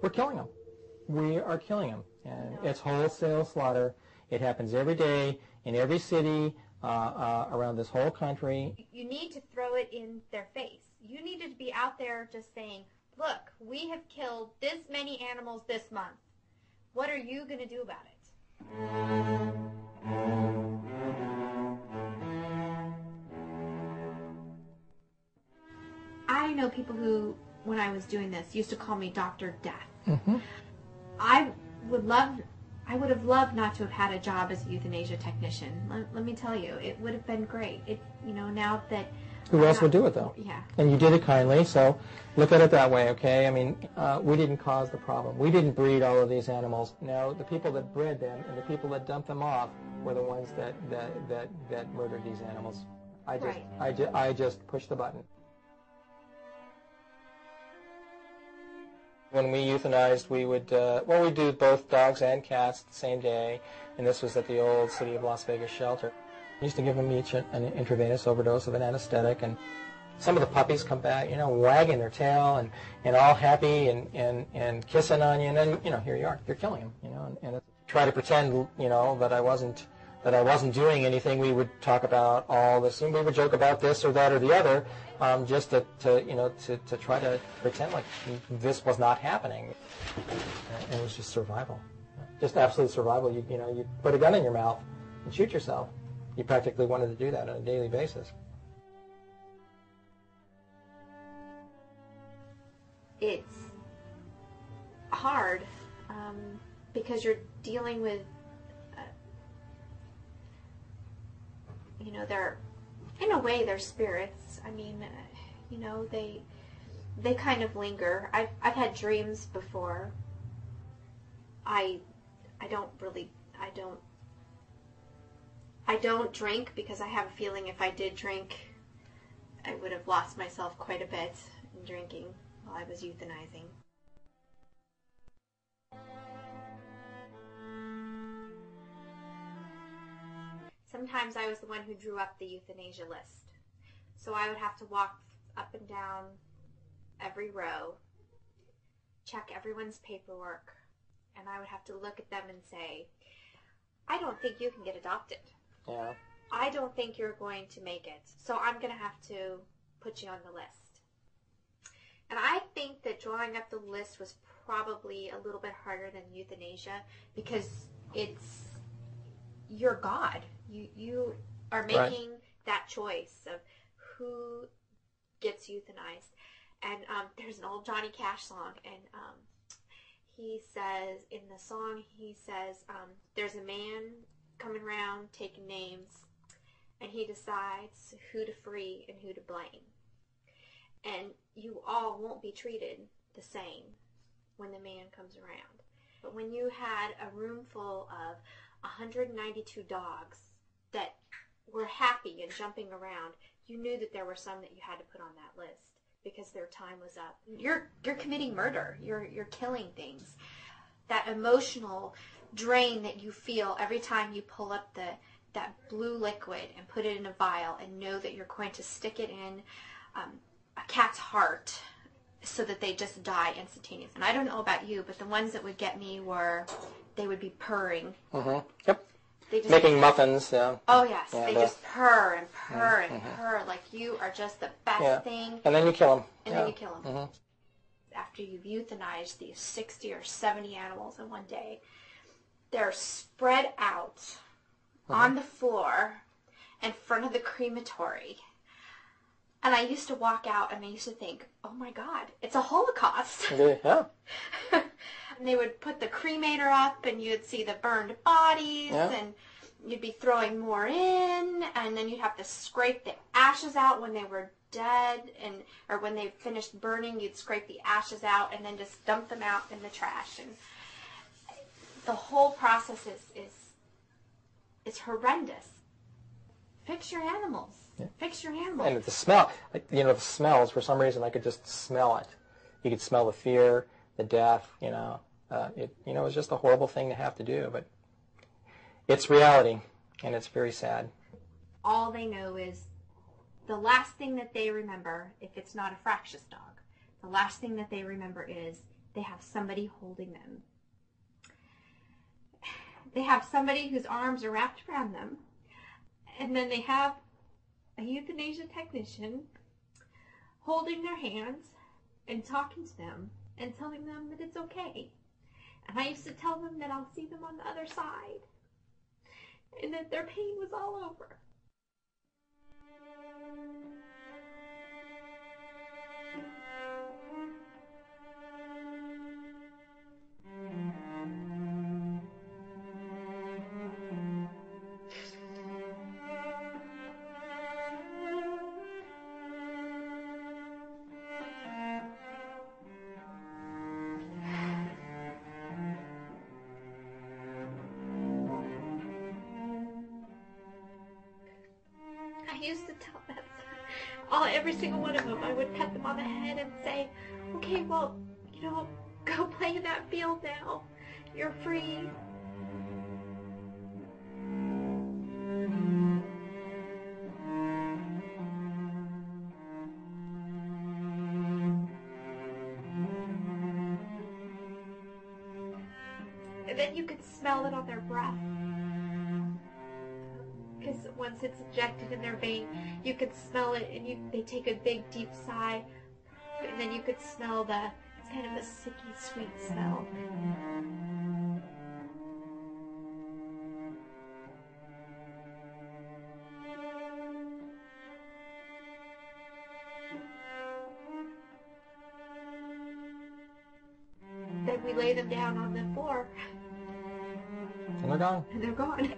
we're killing them. We are killing them. And it's wholesale slaughter. It happens every day in every city around this whole country. You need to throw it in their face. You needed to be out there just saying, look, we have killed this many animals this month. What are you going to do about it? I know people who, when I was doing this, used to call me Dr. Death. Mm-hmm. I would have loved not to have had a job as a euthanasia technician. Let me tell you, it would have been great. Now that... Who else would do it, though? Yeah. And you did it kindly, so look at it that way, okay? I mean, we didn't cause the problem. We didn't breed all of these animals. No, the people that bred them and the people that dumped them off were the ones that murdered these animals. I just pushed the button. When we euthanized, we would, we'd do both dogs and cats the same day, and this was at the old City of Las Vegas shelter. We used to give them each an intravenous overdose of an anesthetic, and some of the puppies come back, wagging their tail and all happy and kissing on you, and then, here you are, you're killing them, and try to pretend, that I wasn't doing anything. We would talk about all this, and we would joke about this or that or the other, just to try to pretend like this was not happening. And it was just survival, just absolute survival. You put a gun in your mouth and shoot yourself. You practically wanted to do that on a daily basis. It's hard because you're dealing with, they're, in a way, they're spirits. I mean, they kind of linger. I've had dreams before. I don't drink because I have a feeling if I did drink, I would have lost myself quite a bit in drinking while I was euthanizing. Sometimes I was the one who drew up the euthanasia list. So I would have to walk up and down every row, check everyone's paperwork, and I would have to look at them and say, I don't think you can get adopted. Yeah. I don't think you're going to make it, so I'm going to have to put you on the list. And I think that drawing up the list was probably a little bit harder than euthanasia because you're God. You are making that choice of who gets euthanized. And there's an old Johnny Cash song, and he says, in the song, there's a man coming around taking names, and he decides who to free and who to blame. And you all won't be treated the same when the man comes around. But when you had a room full of 192 dogs that were happy and jumping around, you knew that there were some that you had to put on that list because their time was up. You're committing murder. You're killing things. That emotional drain that you feel every time you pull up that blue liquid and put it in a vial and know that you're going to stick it in a cat's heart so that they just die instantaneously. And I don't know about you, but the ones that would get me they would be purring. Mm-hmm. Yep. Making muffins, yeah. Oh, yes. Yeah, they just purr and purr and purr like you are just the best thing. And then you kill them. And then you kill them. Mm-hmm. After you've euthanized these 60 or 70 animals in one day, they're spread out on the floor in front of the crematory. And I used to walk out and I used to think, oh my God, it's a Holocaust. Yeah. And they would put the cremator up and you'd see the burned bodies and you'd be throwing more in, and then you'd have to scrape the ashes out when they were dead, or when they finished burning, you'd scrape the ashes out and then just dump them out in the trash. And the whole process is horrendous. Fix your animals. Yeah. Fix your animals. And the smell, the smells, for some reason I could just smell it. You could smell the fear, the death, it was just a horrible thing to have to do, but it's reality, and it's very sad. All they know is the last thing that they remember, if it's not a fractious dog, the last thing that they remember is they have somebody holding them. They have somebody whose arms are wrapped around them. And then they have a euthanasia technician holding their hands and talking to them and telling them that it's okay. And I used to tell them that I'll see them on the other side and that their pain was all over. I used to tell them, every single one of them, I would pat them on the head and say, okay, well, go play in that field now. You're free. And then you could smell it on their breath. Because once it's injected in their vein, you could smell it, and they take a big, deep sigh, and then you could smell it's kind of a sicky, sweet smell. Then we lay them down on the floor. And they're gone. And they're gone.